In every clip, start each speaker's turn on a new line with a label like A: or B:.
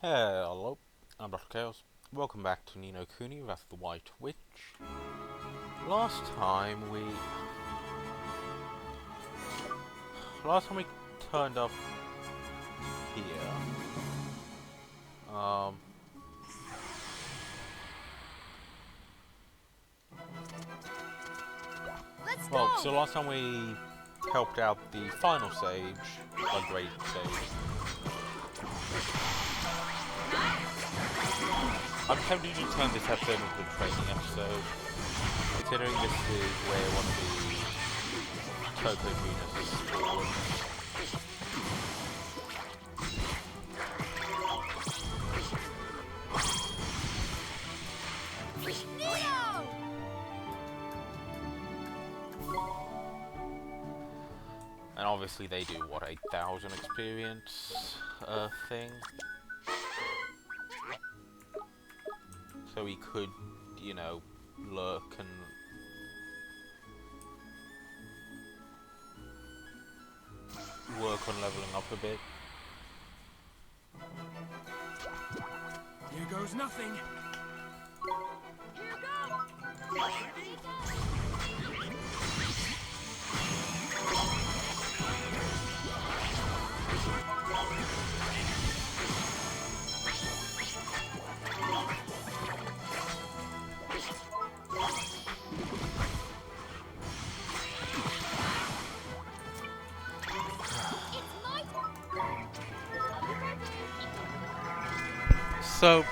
A: Hello, I'm Dr. Chaos. Welcome back to Nino Kuni, Wrath of the White Witch. Last time we turned up here. Um,
B: Let's
A: well,
B: go.
A: so last time we helped out the final sage, a great sage. I'm tempted to turn this episode into a training episode, considering this is where one of the Toko units is spawned.
B: Neo!
A: And obviously they do, what, 8,000 experience thing? So we could, you know, lurk and... work on leveling up a bit.
C: Here goes nothing.
B: Here go! Ready?
A: So...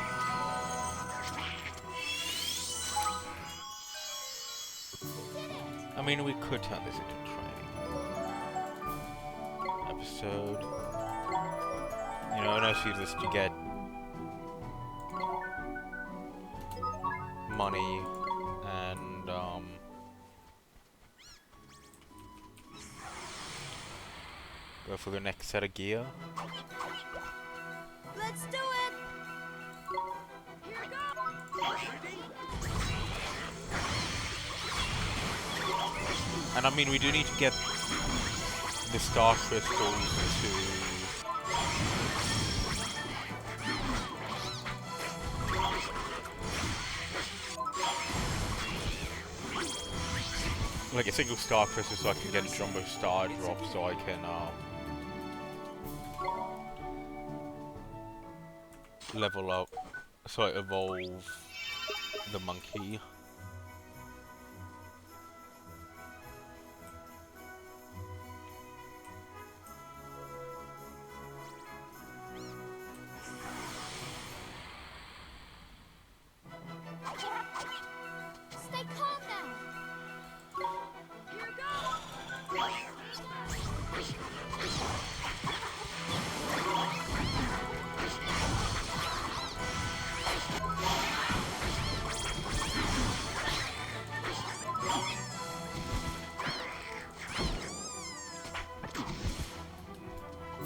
A: I mean, we could turn this into a training episode. You know, and use this to get money and, go for the next set of gear.
B: Let's do it! Here go!
C: Ready?
A: And I mean, we do need to get the star crystals to... like a single star crystal so I can get a jumbo star drop so I can, level up, so I evolve the monkey.
B: Stay calm now! Here go!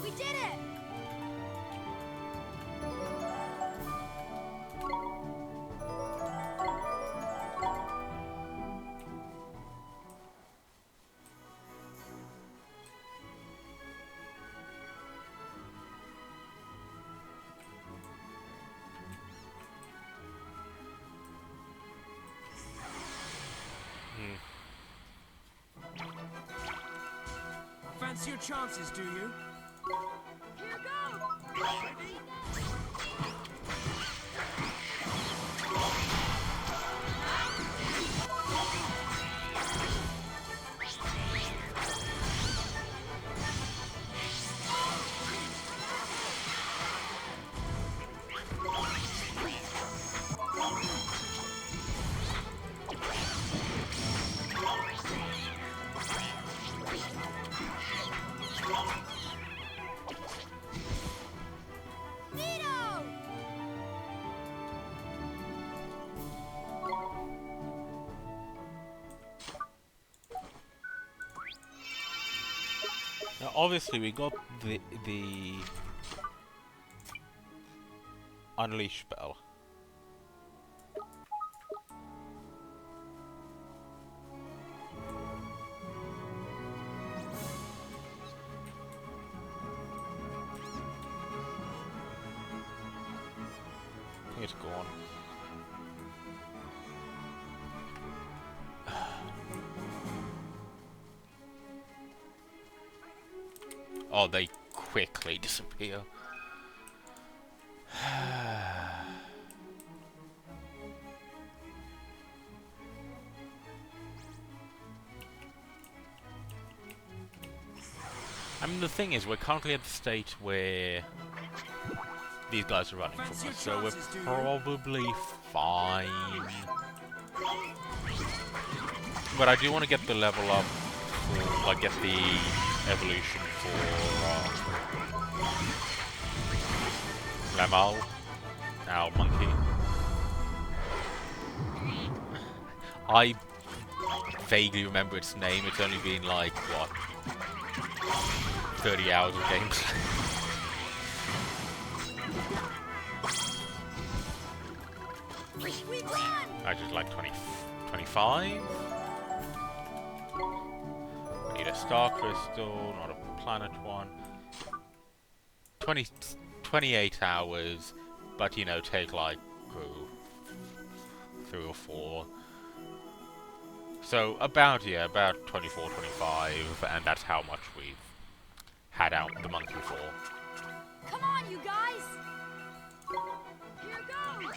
B: We did it!
C: Fancy your chances, do you?
B: Here go!
C: Ready?
B: Neo!
A: Now, obviously, we got the unleash spell. think it's gone. Oh, they quickly disappear. I mean, the thing is, we're currently at the state where these guys are running from us, so we're probably fine. But I do want to get the level up, for, like, get the evolution for Lamal, our monkey. I vaguely remember its name. It's only been like, what, 30 hours of gameplay.
B: We won!
A: I just like 25. Need a star crystal, not a planet one. 28 hours, but you know, take like 3 or 4. So about 24, 25, and that's how much we've had out the monkey for.
B: Come on, you guys! Here goes!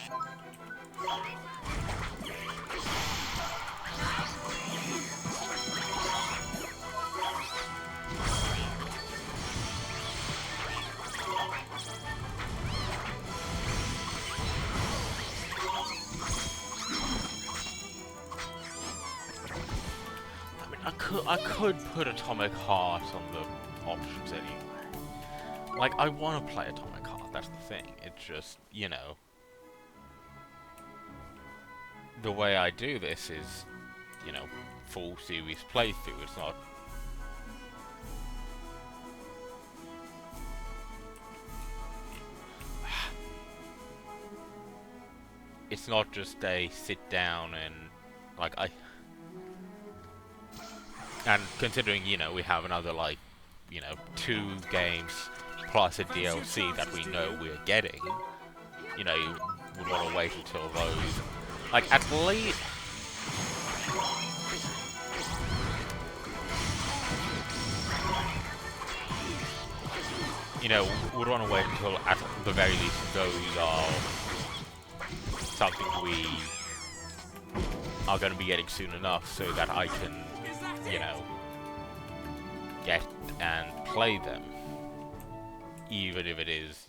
A: I could put Atomic Heart on the options anyway. Like, I want to play Atomic Heart, that's the thing. It's just, you know, the way I do this is, you know, full series playthrough. It's not... It's not just a sit down and, like, And considering, you know, we have another, like, you know, 2 games plus a DLC that we know we're getting, you know, you would want to wait until those... Like, at least... You know, would want to wait until, at the very least, those are something we are going to be getting soon enough so that I can, you know, get and play them, even if it is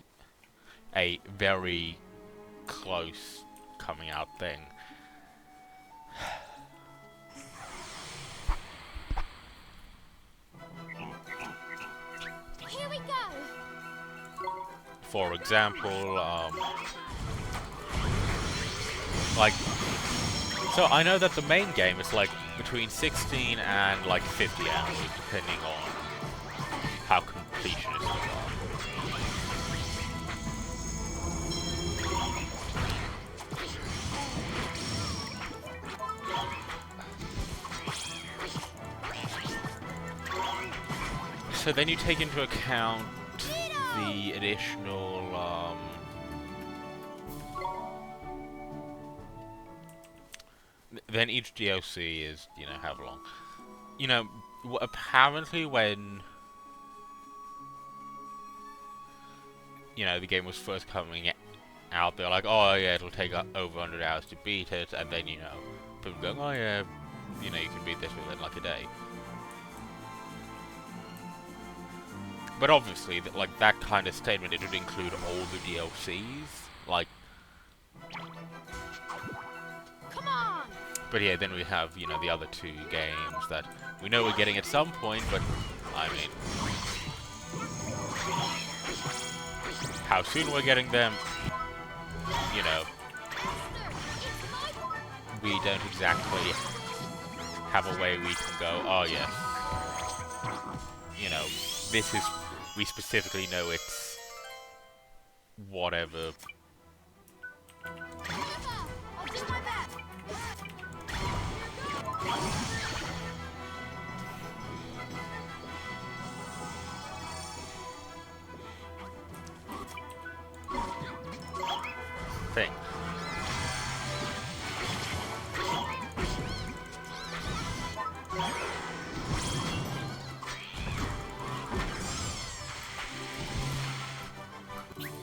A: a very close coming out thing.
B: Here we go!
A: For example, like, so I know that the main game is like between 16 and like 50 hours, depending on how completionist you are. So then you take into account the additional, then each DLC is, you know, however long. You know, apparently when, you know, the game was first coming out, they're like, oh yeah, it'll take over 100 hours to beat it, and then, you know, people going, oh yeah, you know, you can beat this within like a day. But obviously, like, that kind of statement, it would include all the DLCs, like...
B: Come on!
A: But yeah, then we have, you know, the other 2 games that we know we're getting at some point, but, I mean... How soon we're getting them, you know... We don't exactly have a way we can go, oh yes. You know, this is... We specifically know it's... whatever.
B: I'll do my best!
A: thing.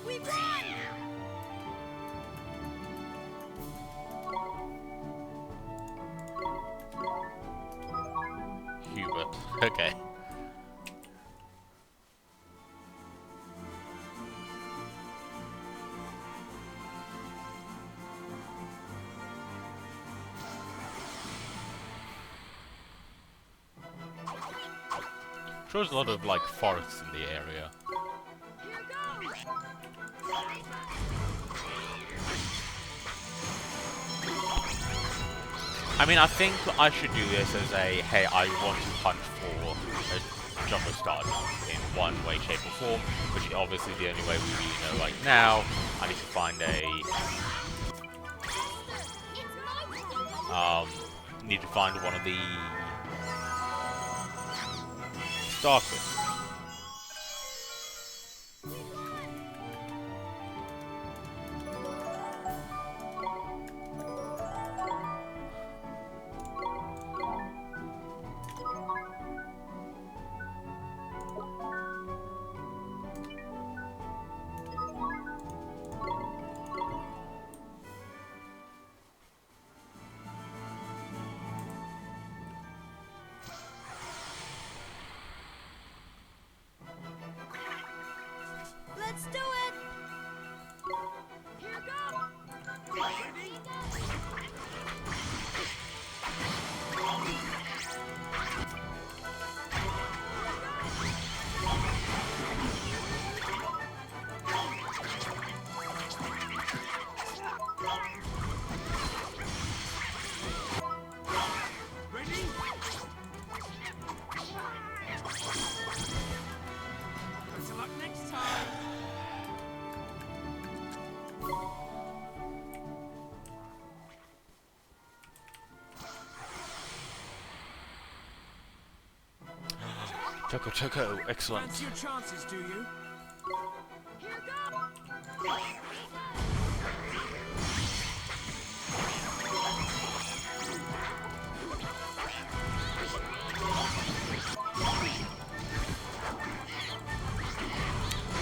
B: We won!
A: Hubert. Okay. Sure, there's a lot of like forests in the area.
B: Here goes!
A: I mean, I think I should do this as a, hey, I want to hunt for a Jumbo Star in one way, shape, or form, which is obviously the only way we really know right now. I need to find need to find one of the Star Crystals.
B: Let's do it! Here goes!
C: Ready? Better luck next time.
A: Tokotoko, excellent.
C: Fancy your chances, do you?
B: Here goes!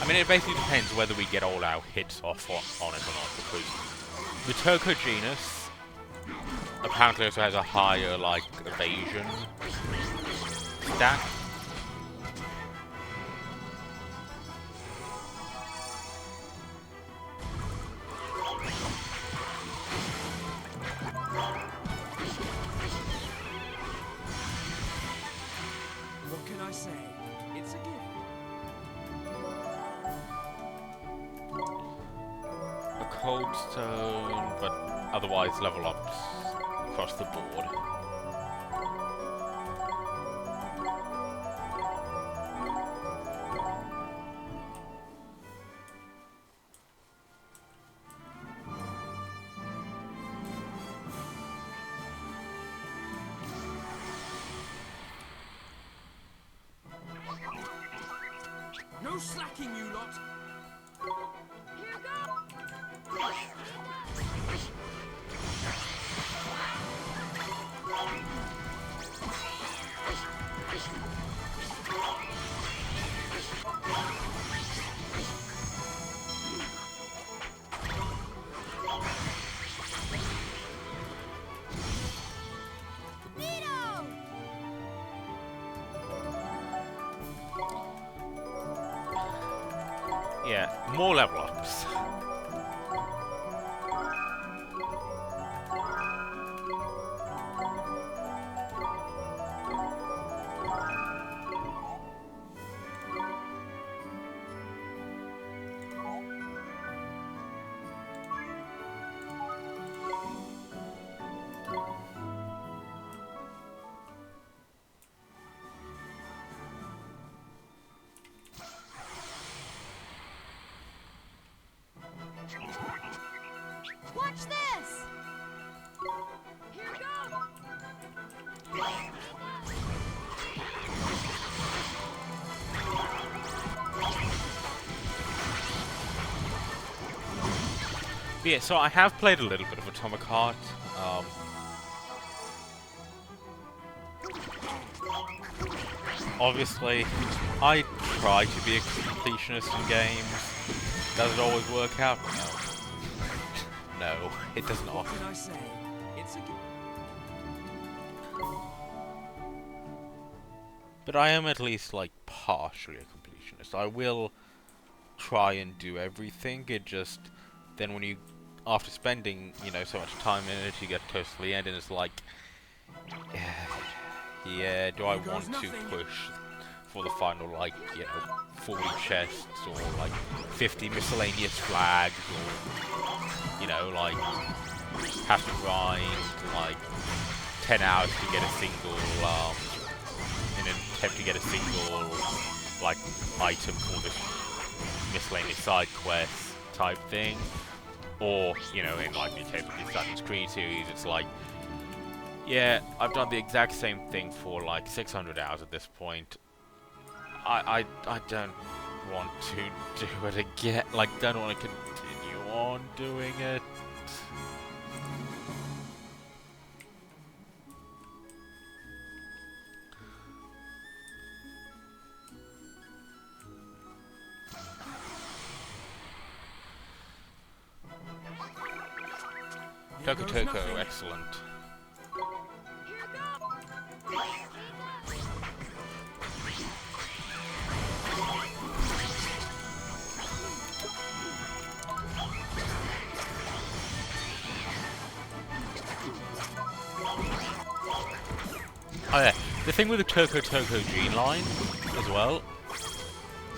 A: I mean, it basically depends whether we get all our hits off on it or not, because the Toko genus apparently also has a higher, like, evasion stat.
C: What can I say? It's a gift.
A: A cold stone, but otherwise level ups across the board.
C: No slacking, you lot.
B: Here goes! Nito!
A: Yeah, more level ups. But yeah, so I have played a little bit of Atomic Heart. Obviously, I try to be a completionist in games. Does it always work out? No. No, it does not.
C: What can I say? It's a gift.
A: But I am at least, like, partially a completionist. I will try and do everything. It just, then when you, after spending, you know, so much time in it, you get close to the end and it's like, yeah, do I want to push for the final, like, you know, 40 chests or, like, 50 miscellaneous flags or, you know, like, have to grind, like, 10 hours to get a single, in an attempt to get a single, like, item for this miscellaneous side quest type thing. Or, you know, in, like, the case of the Assassin's Creed series, it's like, yeah, I've done the exact same thing for, like, 600 hours at this point. I don't want to do it again. Like, don't want to continue on doing it. Tokotoko, excellent. Oh yeah, the thing with the Tokotoko gene line, as well,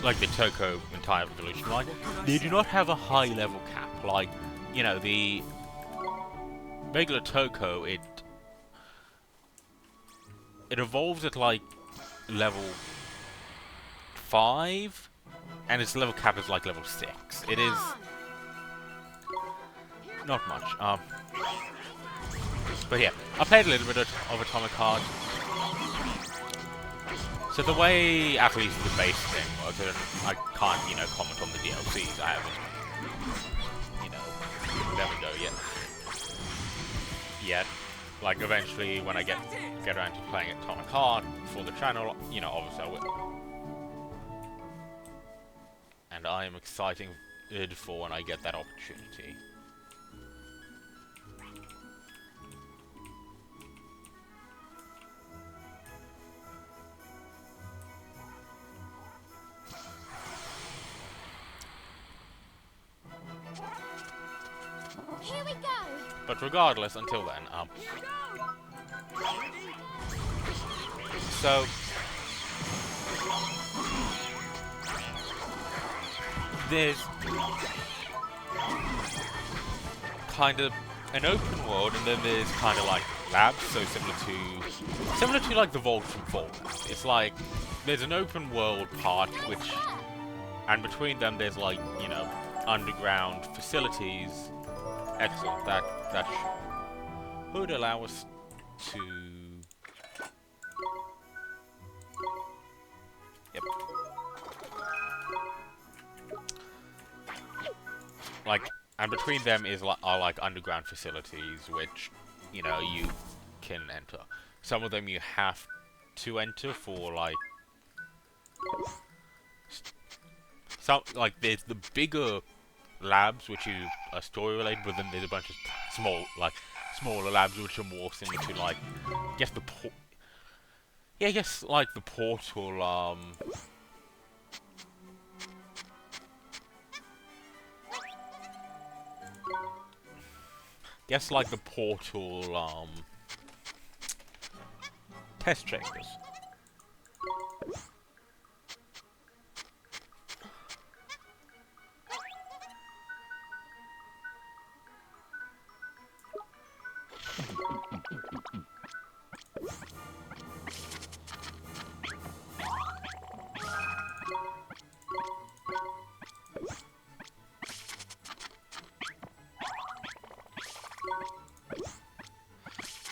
A: like the Toko entire evolution line, they do not have a high level cap. Like, you know, the regular Toko, it evolves at like level 5, and its level cap is like level 6. It is not much. But yeah, I played a little bit of Atomic Heart. So the way, at least the base thing works, and I can't, you know, comment on the DLCs. I haven't, you know, there we go yet. Like, eventually, when I get around to playing Atomic Heart for the channel, you know, obviously I will. And I am excited for when I get that opportunity.
B: Here we go.
A: But regardless, until then, so there's kind of an open world, and then there's kind of like labs, so similar to like the Vault from Fallout. It's like there's an open world part, which, and between them there's like, you know, underground facilities. Excellent. That would allow us to. Yep. Like, and between them is are like underground facilities, which, you know, you can enter. Some of them you have to enter for like. Some, like, there's the bigger labs which are story related, but then there's a bunch of smaller labs which are more similar to, like, I guess like the portal, test chambers.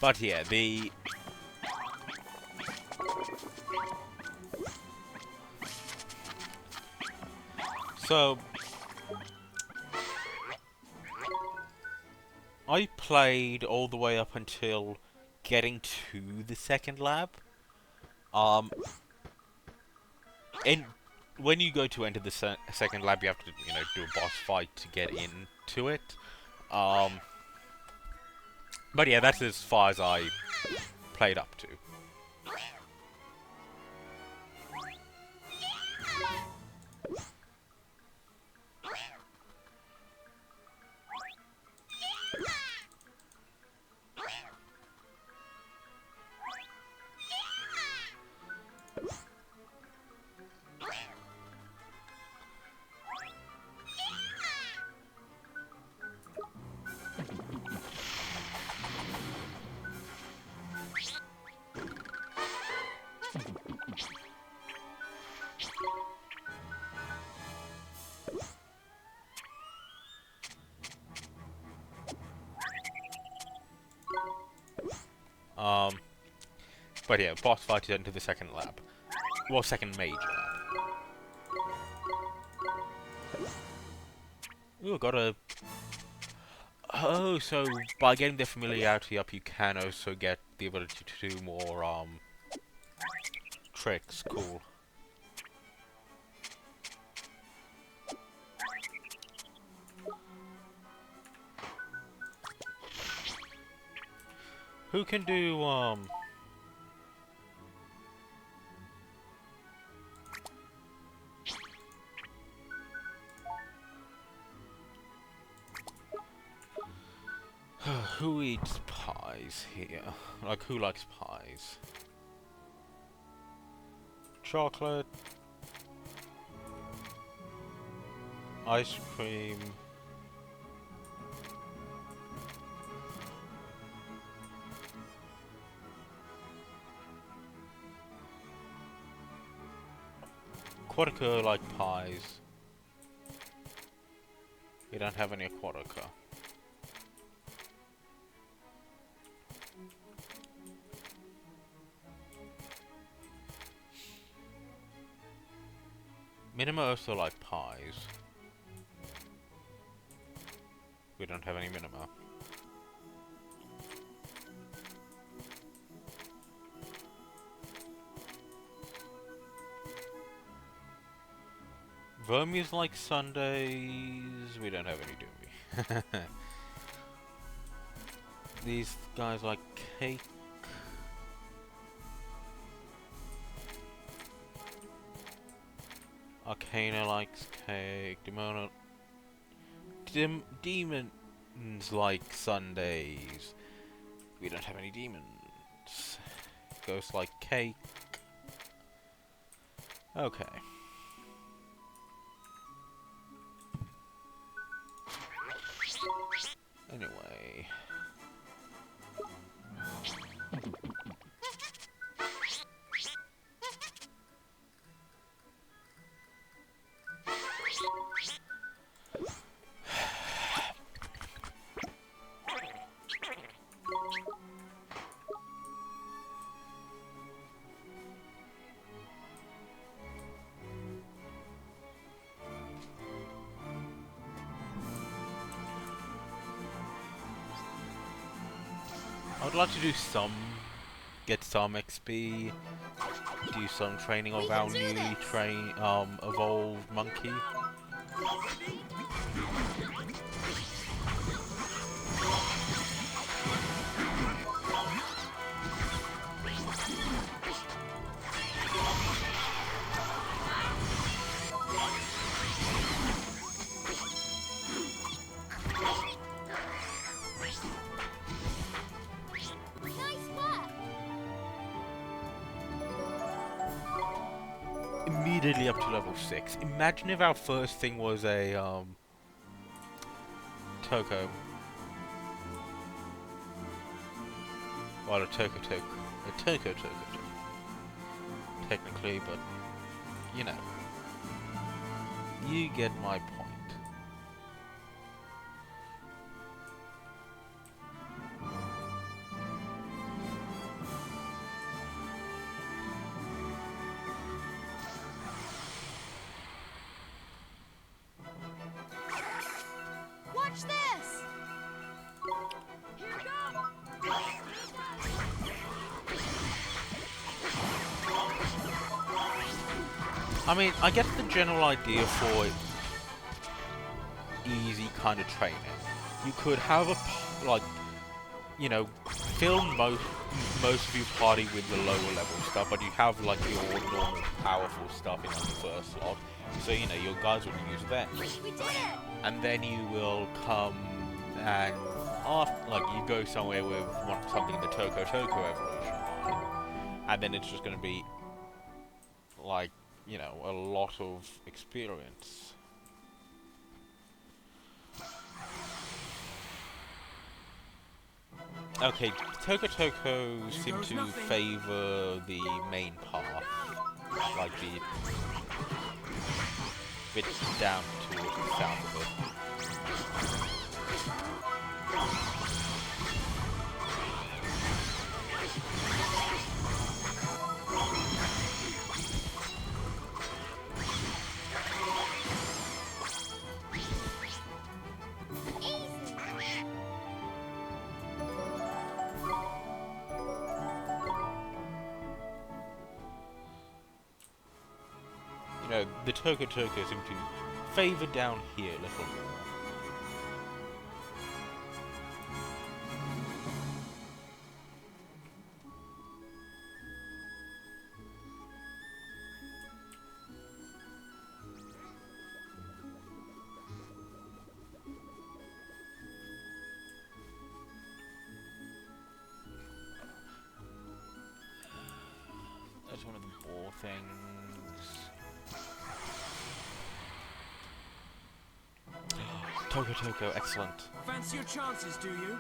A: But yeah, I played all the way up until getting to the second lab. Um, and when you go to enter the second lab, you have to, do a boss fight to get into it. Um, but yeah, that's as far as I played up to. Um, but yeah, boss fight is into the second lab. Well, second major lab. Ooh, got a... Oh, so by getting the familiarity up, you can also get the ability to do more, tricks. Cool. Who can do, who eats pies here? Like, who likes pies? Chocolate. Ice cream. Quatica like pies. We don't have any Quatica. Minima also like pies. We don't have any Minima. Vermi's like Sundays. We don't have any, do we? These guys like cake. Arcana likes cake. Demons like Sundays. We don't have any demons. Ghosts like cake. Okay. Anyway. I would like to do get some XP, do some training of our newly evolved monkey.
B: Nice work.
A: Immediately up to level 6. Imagine if our first thing was a, Toko. Well, a Tokotoko. A Tokotoko. Technically, but, you know. You get my point.
B: Watch this.
A: I mean, I get the general idea for easy kind of training. You could have like, you know, fill most of your party with the lower level stuff, but you have like your normal powerful stuff in like, the first slot. So you know your guys would use them,
B: We did it!
A: and then you will come and after, like you go somewhere with something in the Tokotoko evolution line, and then it's just going to be like, you know, a lot of experience. Okay, Tokotoko seem to favor the main path, like the bit down towards the south of it. You know, the Tokotoko seem to favor down here a little more. That's one of the ball things. Tokotoko, excellent.
C: Fancy your chances, do you?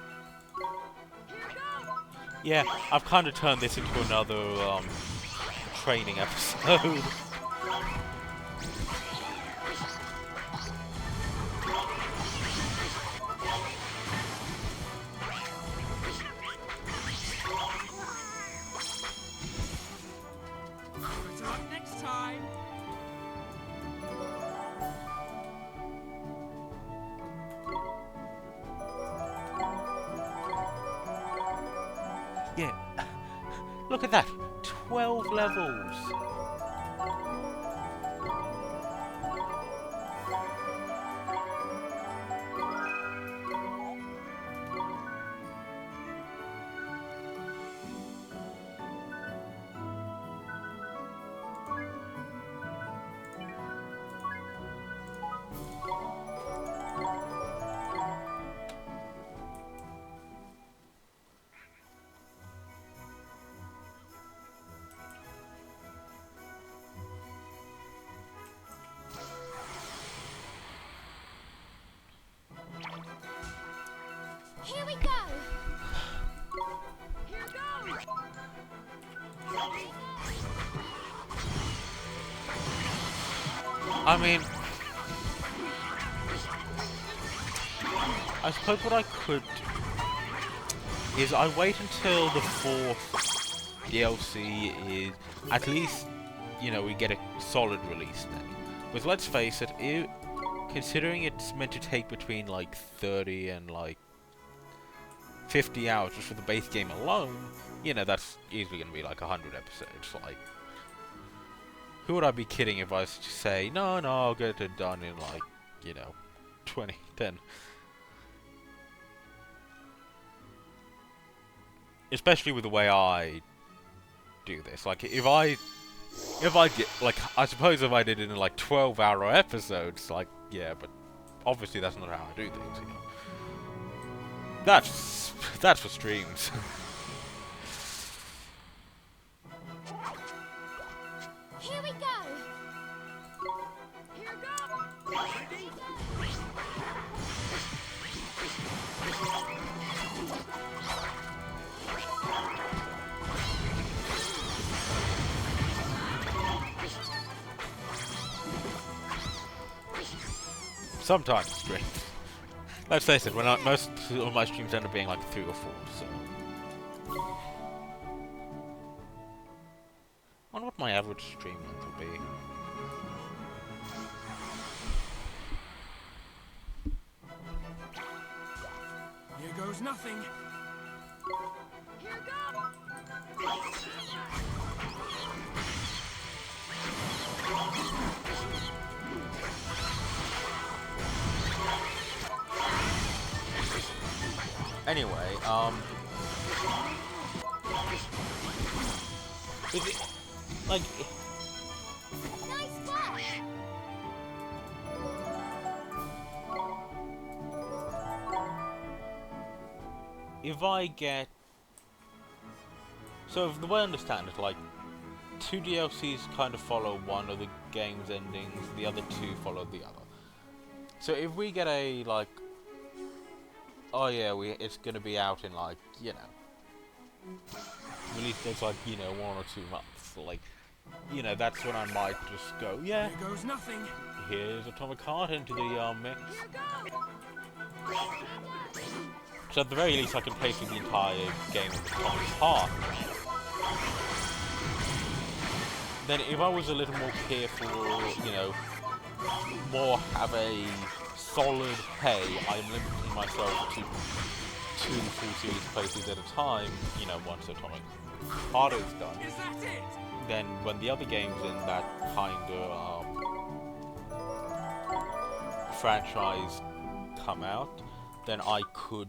A: Yeah, I've kind of turned this into another training episode.
C: Better luck next time.
A: Yeah, look at that, 12 levels.
B: Here we go! Here goes!
A: I mean, I suppose what I could do is I wait until the 4th DLC is, at least, you know, we get a solid release then. Because let's face it, considering it's meant to take between like 30 and like 50 hours just for the base game alone, you know, that's easily going to be like 100 episodes. Like, who would I be kidding if I was to say, no, I'll get it done in like, you know, 10. Especially with the way I do this. Like, if I get, like, I suppose if I did it in like 12-hour episodes, like, yeah, but obviously that's not how I do things, you know. That's for streams.
B: Here we go! Here goes! Ready?
A: Sometimes streams. Let's face it, most of my streams end up being like 3 or 4, so. I wonder what my average stream length will be.
C: Here goes nothing.
B: Here goes!
A: Anyway, is it, like,
B: Nice work.
A: if I get, so if the way I understand it, like, 2 DLCs kind of follow one of the game's endings, the other 2 follow the other. So if we get a, like, oh yeah, it's gonna be out in, like, you know, release dates like, you know, 1 or 2 months, like, you know, that's when I might just go, yeah,
C: Here goes nothing.
A: here's Atomic Heart into the mix.
B: Here goes.
A: So at the very least I can play through the entire game of Atomic Heart. Then if I was a little more careful, you know, more have a solid, hey, I'm limiting myself to 2 full series playthroughs at a time, you know, once Atomic Heart is done.
C: Is that it?
A: Then when the other games in that kind of franchise come out, then I could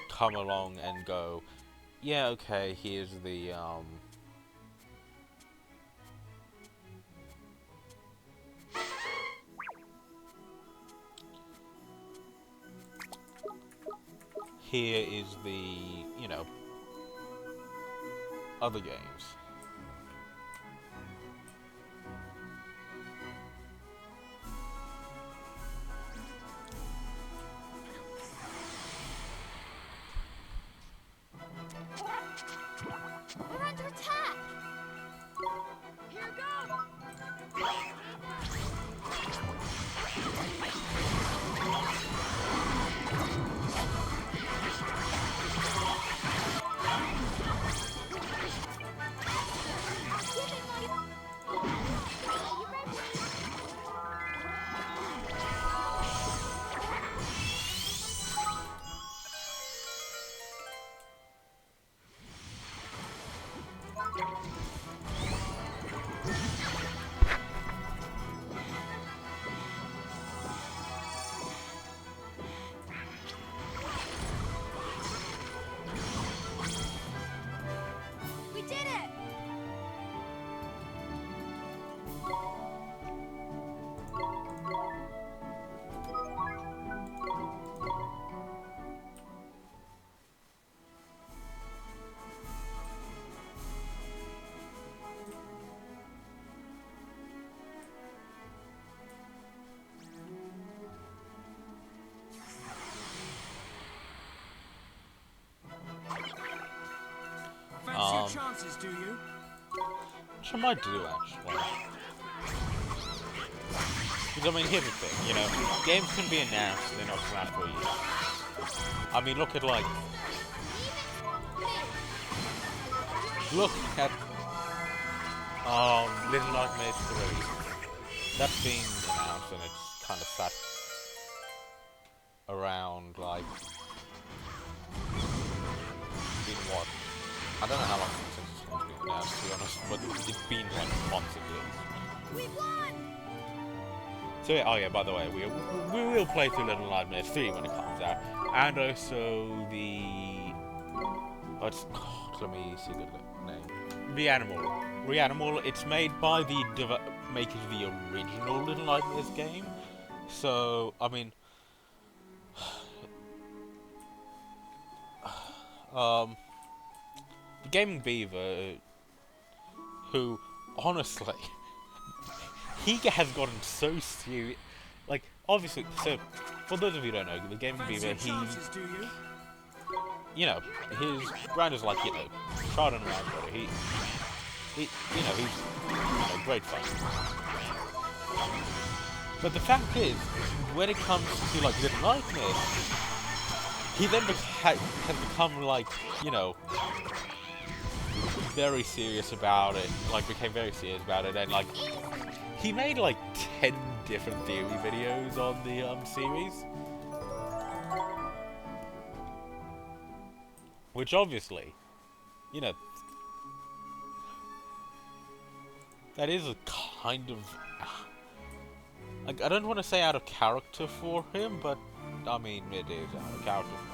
A: come along and go, yeah, okay, here's the here is the, you know, other games.
B: We're under attack. Here goes. We did it.
C: Fancy your chances, do you?
A: Which I might do, actually. Because, I mean, here's the thing, you know, games can be announced, they're not come out for years. I mean, look at, like, look at, Little Nightmares 3. That's been announced, and it's kind of sat around, like, been what? I don't know how long since it's been announced, to be honest, but it's been, like, months at least.
B: We won.
A: So yeah, oh yeah, by the way, we will play through Little Nightmares 3 when it comes out, and also the let me see the name. Reanimal. It's made by the makers of the original Little Nightmares game. So I mean, the Gaming Beaver, who honestly. He has gotten so serious, like, obviously, so, for those of you who don't know, the Gaming Beaver, he, you know, his brand is like, you know, tried and around, but he, you know, he's, you know, great fun. But the fact is, when it comes to, like, Little Nightmares, he then has become, like, you know, very serious about it, like, became very serious about it, and, like, he made like 10 different theory videos on the series. Which obviously, you know, That is a kind of... I don't want to say out of character for him, but I mean, it is out of character for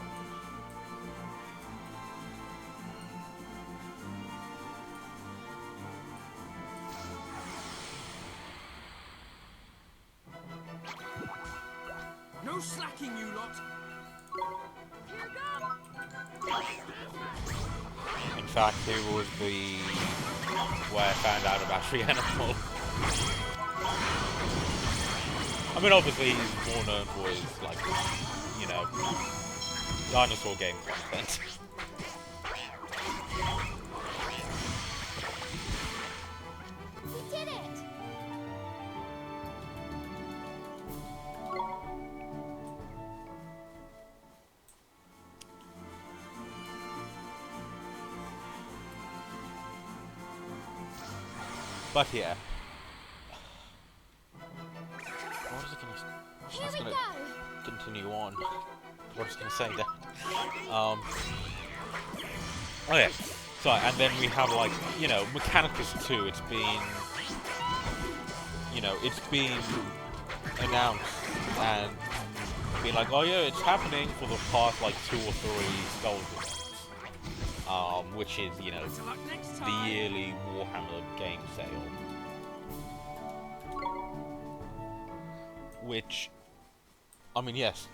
A: him.
C: No slacking, you lot.
A: In fact, it was the where I found out about Free Animal. I mean, obviously, he's more known for his, like, you know, dinosaur game content.
B: We did it!
A: But yeah. What was it gonna...
B: Here we
A: gonna
B: go!
A: continue on. What was I gonna say there? Oh yeah. So, and then we have, like, you know, Mechanicus 2, it's been... You know, it's been announced and been like, oh yeah, it's happening for the past, like, 2 or 3 Skulls events. Which is, you know, the yearly Warhammer game sale. Which, I mean, yes,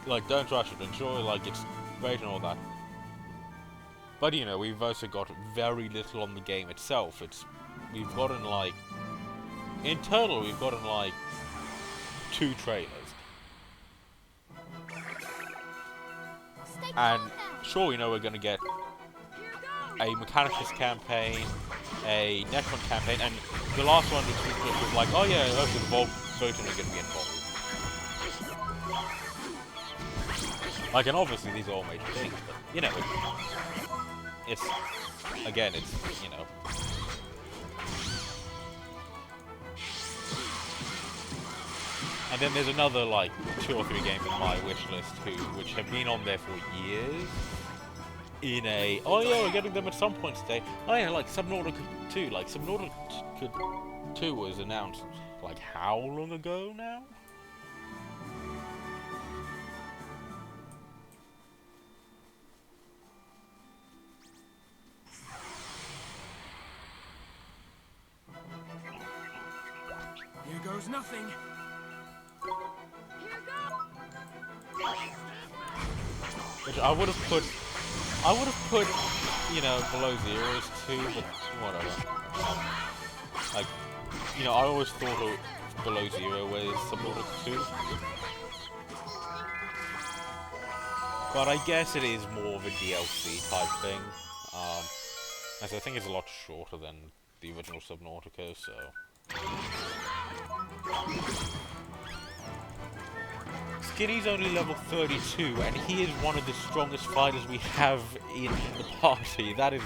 A: like, don't rush it, enjoy, like, it's great and all that. But, you know, we've also got very little on the game itself. We've gotten, like, in total, we've gotten, like, 2 trailers. And, sure, you know, we're gonna get a Mechanicus campaign, a Necron campaign, and the last one which was like, oh yeah, also the Votan are going to be involved. Like, and obviously these are all major things, but, you know, it's, again, it's, you know. And then there's another, like, 2 or 3 games on my wish list which have been on there for years. In a, oh yeah, we're getting them at some point today. Oh yeah, like Subnautica 2. Like, Subnautica 2 was announced, like, how long ago now?
C: Here goes nothing.
A: Which I would have put, you know, below Zeroes too, but whatever. Like, you know, I always thought of below Zero was Subnautica 2. But I guess it is more of a DLC type thing. As I think it's a lot shorter than the original Subnautica, so... Skinny's only level 32, and he is one of the strongest fighters we have in the party. That is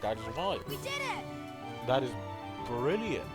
A: right.
B: We did it!
A: That is brilliant.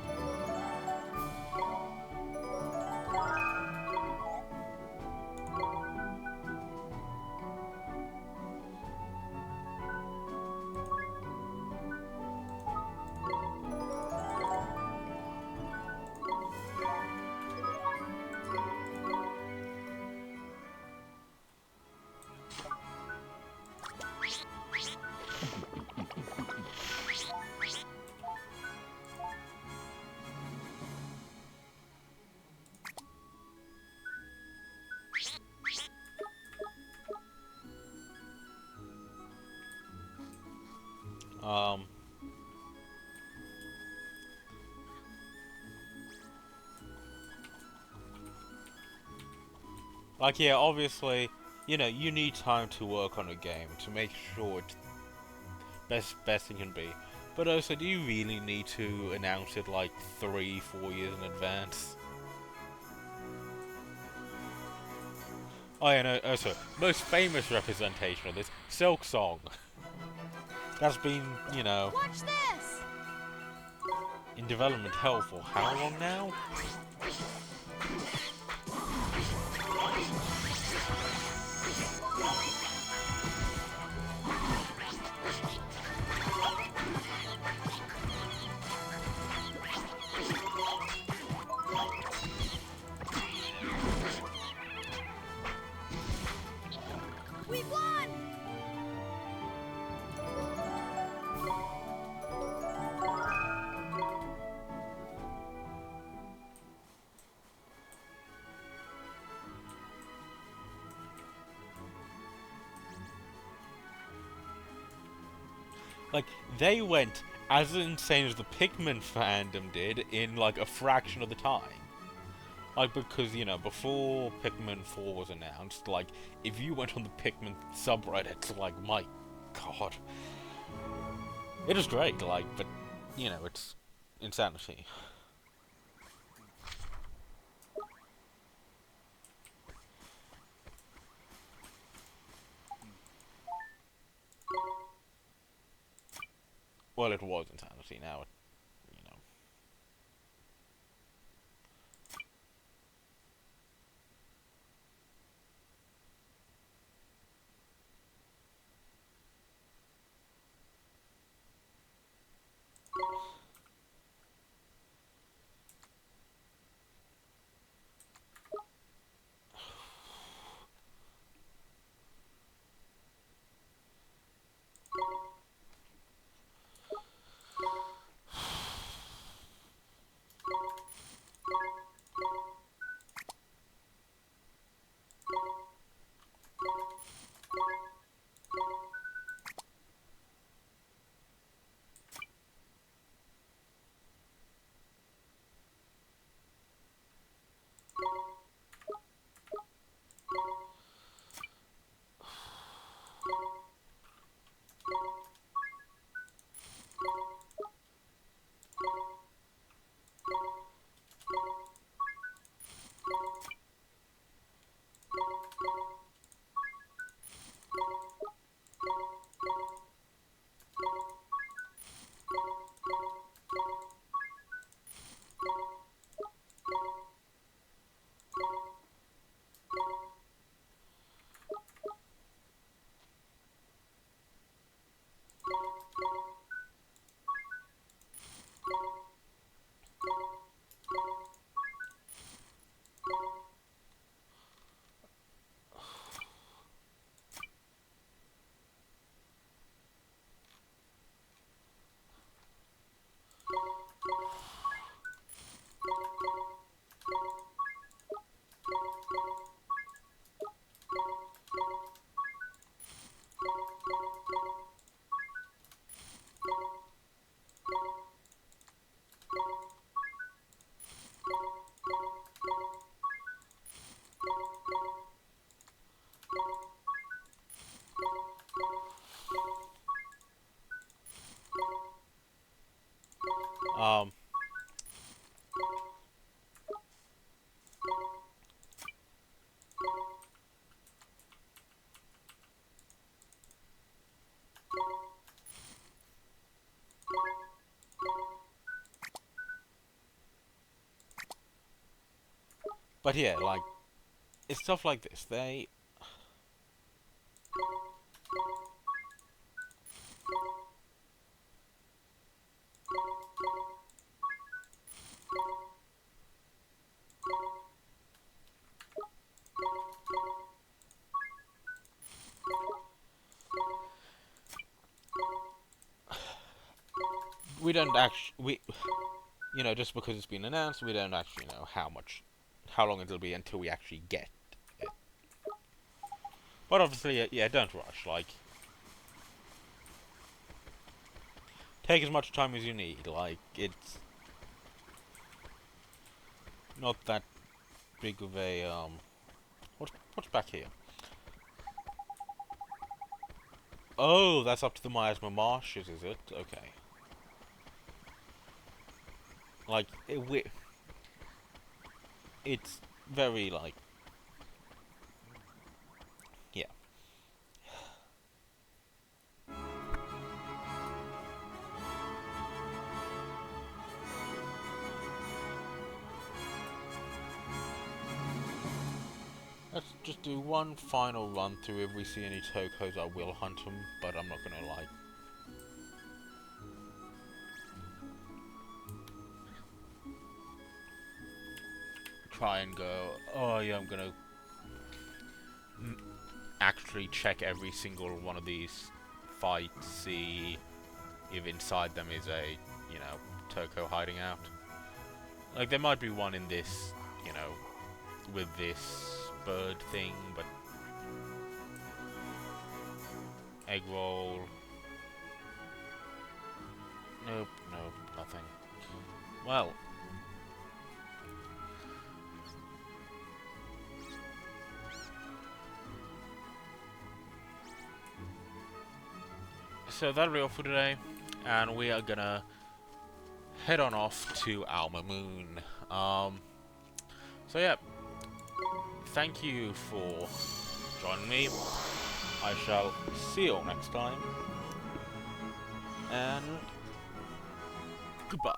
A: Like, yeah, obviously, you know, you need time to work on a game to make sure it's best it can be. But also, do you really need to announce it like 3-4 years in advance? Oh yeah, no, also, most famous representation of this, Silk Song. That's been, you know,
B: Watch this!
A: in development hell for how long now? Like, they went as insane as the Pikmin fandom did in, like, a fraction of the time. Like, because, you know, before Pikmin 4 was announced, like, if you went on the Pikmin subreddit, like, my god. It is great, like, but, you know, it's insanity. Well, it was insanity, now it, you know. Um, but yeah, like, it's stuff like this. We don't actually, you know, just because it's been announced, we don't actually know how long it'll be until we actually get it. But obviously, yeah, don't rush. Like, take as much time as you need. Like, it's not that big of a what's back here? Oh, that's up to the miasma marshes, is it? Okay. Like, it's very, like, yeah. Let's just do one final run through. If we see any Tokos, I will hunt them, but I'm not gonna, like, try and go, oh yeah, I'm gonna actually check every single one of these fights, see if inside them is a, you know, Toko hiding out. Like, there might be one in this, you know, with this bird thing, but egg roll. Nope, nope, nothing. Well. So that'll be all for today, and we are gonna head on off to Alma Moon. So yeah, thank you for joining me. I shall see you all next time, and goodbye.